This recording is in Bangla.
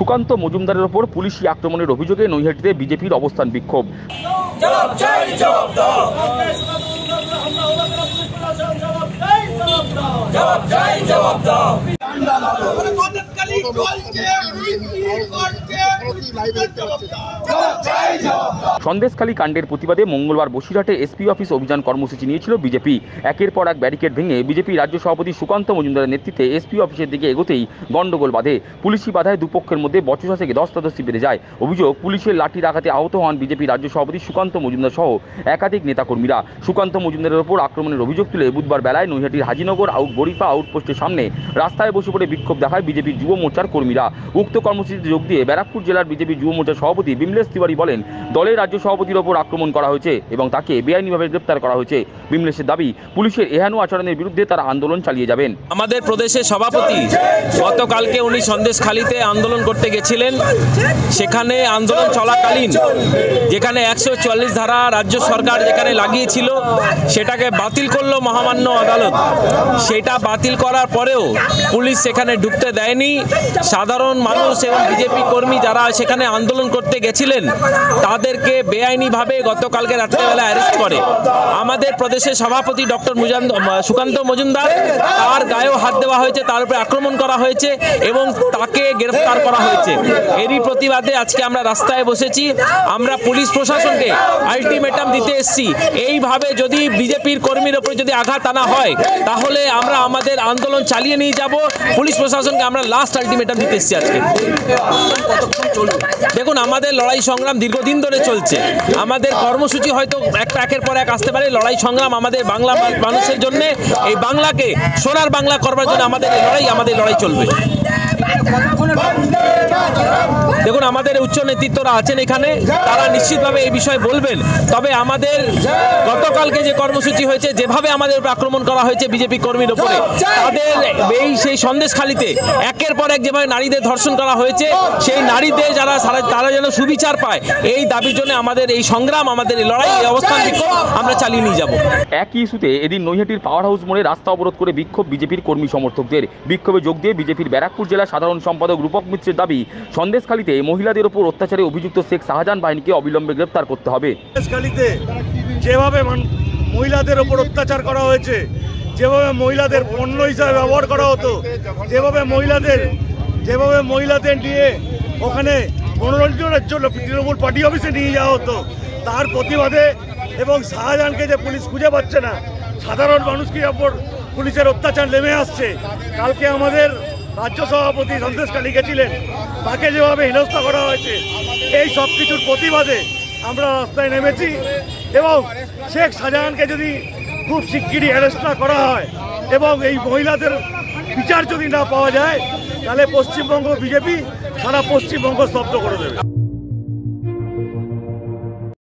সুকান্ত মজুমদারের ওপর পুলিশি আক্রমণের অভিযোগে নৈহাটিতে বিজেপির অবস্থান বিক্ষোভ। সন্দেশখালী কাণ্ডের প্রতিবাদে মঙ্গলবার বসিরহাটে এসপি অফিস অভিযান কর্মসূচি নিয়েছিল বিজেপি। একের পর এক ব্যারিকেড ভেঙে বিজেপি রাজ্য সভাপতি সুকান্ত মজুমদারের নেতৃত্বে এসপি অফিসের দিকে এগোতেই গন্ডগোল বাধে। পুলিশি বাধায় দুপক্ষের মধ্যে বচসা থেকে ধস্তাধস্তি বেড়ে যায়। অভিযোগ, পুলিশের লাঠির আঘাতে আহত হন বিজেপি রাজ্য সভাপতি সুকান্ত মজুমদার সহ একাধিক নেতাকর্মীরা। সুকান্ত মজুমদারের ওপর আক্রমণের অভিযোগ তুলে বুধবার বেলায় নৈহাটির হাজিনগর বরিফা আউটপোস্টের সামনে রাস্তায় বসে পড়ে বিক্ষোভ দেখায় বিজেপির যুব মোর্চার কর্মীরা। উক্ত কর্মসূচিতে যোগ দিয়ে ব্যারাকপুর জেলার বিজেপি যুব মোর্চার সভাপতি বিমলেশ তিওয়ারি বলেন, দলের রাজ্য সভাপতির ওপর আক্রমণ করা হয়েছে এবং তাকে বেআইনিভাবে গ্রেপ্তার করা হয়েছে। বিমলেশের দাবি, পুলিশের এহেন আচরণের বিরুদ্ধে তারা আন্দোলন চালিয়ে যাবেন। আমাদের প্রদেশের সভাপতি গতকালকে উনি সন্দেশখালীতে আন্দোলন করতে গেছিলেন। সেখানে আন্দোলন চলাকালীন যেখানে 144 ধারা রাজ্য সরকার যেখানে লাগিয়েছিল সেটাকে বাতিল করলো মহামান্য আদালত। সেটা বাতিল করার পরেও পুলিশ সেখানে ঢুকতে দেয়নি। সাধারণ মানুষ এবং বিজেপি কর্মী যারা সেখানে আন্দোলন করতে গেছিলেন তাদেরকে বেআইনিভাবে গতকালকে রাত্রেবেলা অ্যারেস্ট করে। আমাদের প্রদেশের সভাপতি ডক্টর সুকান্ত মজুমদার, তার গায়েও হাত দেওয়া হয়েছে, তার উপরে আক্রমণ করা হয়েছে এবং তাকে গ্রেফতার করা হয়েছে। এরই প্রতিবাদে আজকে আমরা রাস্তায় বসেছি। আমরা পুলিশ প্রশাসনকে আলটিমেটাম দিতে এসেছি, এইভাবে যদি বিজেপির কর্মীর ওপর যদি আঘাত আনা হয় তাহলে আমরা আমাদের আন্দোলন চালিয়ে নিয়ে যাব। পুলিশ প্রশাসনকে আমরা লাস্ট আলটিমেটাম দিতে এসেছি আজকে। দেখুন, আমাদের লড়াই সংগ্রাম দীর্ঘদিন ধরে চলছে। আমাদের কর্মসূচি হয়তো একটা একের পর এক আসতে পারে। লড়াই সংগ্রাম আমাদের বাংলা মানুষের জন্য, এই বাংলাকে সোনার বাংলা করবার জন্য আমাদের লড়াই চলবে। দেখুন, আমাদের উচ্চ নেতৃত্বরা আছেন এখানে, তারা নিশ্চিতভাবে এই বিষয়ে বলবেন। তবে আমাদের গতকালকে যে কর্মসূচি হয়েছে, যেভাবে আমাদের উপর আক্রমণ করা হয়েছে বিজেপি কর্মীর উপরে, তাদের সেই সন্দেশখালীতে একের পর এক যেভাবে নারীদের ধর্ষণ করা হয়েছে, সেই নারীদের তারা যেন সুবিচার পায়, এই দাবির জন্য আমাদের এই সংগ্রাম, আমাদের এই লড়াই, এই অবস্থান বিক্ষোভ আমরা চালিয়ে নিয়ে যাব। একই ইস্যুতে এদিন নৈহাটির পাওয়ার হাউস মোড়ে রাস্তা অবরোধ করে বিক্ষোভ বিজেপির কর্মী সমর্থকদের। বিক্ষোভে যোগ দিয়ে বিজেপির ব্যারাকপুর জেলা সাধারণ সম্পাদক রূপক মিত্রের দাবি, সন্দেশখালীতে মহিলাদের ওপর অত্যাচারে অভিযুক্ত শেখ শাহজাহান বাহিনীকে অবিলম্বে গ্রেপ্তার করতে হবে। সন্দেশখালীতে যেভাবে মহিলাদের ওপর অত্যাচার করা হয়েছে, যেভাবে মহিলাদের পণ্য হিসাবে ব্যবহার করা হতো, যেভাবে মহিলাদের নিয়ে ওখানে মনোরঞ্জনের জন্য তৃণমূল পার্টি অফিসে নিয়ে যাওয়া হতো, তার প্রতিবাদে এবং শাহজাহানকে যে পুলিশ খুঁজে পাচ্ছে না, সাধারণ মানুষকে ওপর পুলিশের অত্যাচার নেমে আসছে। কালকে আমাদের রাজ্য সভাপতি সন্দেশখালী গেছিলেন, তাকে যেভাবে হেনস্থা করা হয়েছে, এই সব কিছুর প্রতিবাদে আমরা রাস্তায় নেমেছি। এবং শেখ শাহজাহানকে যদি খুব শিগগিরই অ্যারেস্ট না করা হয় এবং এই মহিলাদের বিচার যদি না পাওয়া যায়, তাহলে পশ্চিমবঙ্গ বিজেপি সারা পশ্চিমবঙ্গ স্তব্ধ করে দেবে।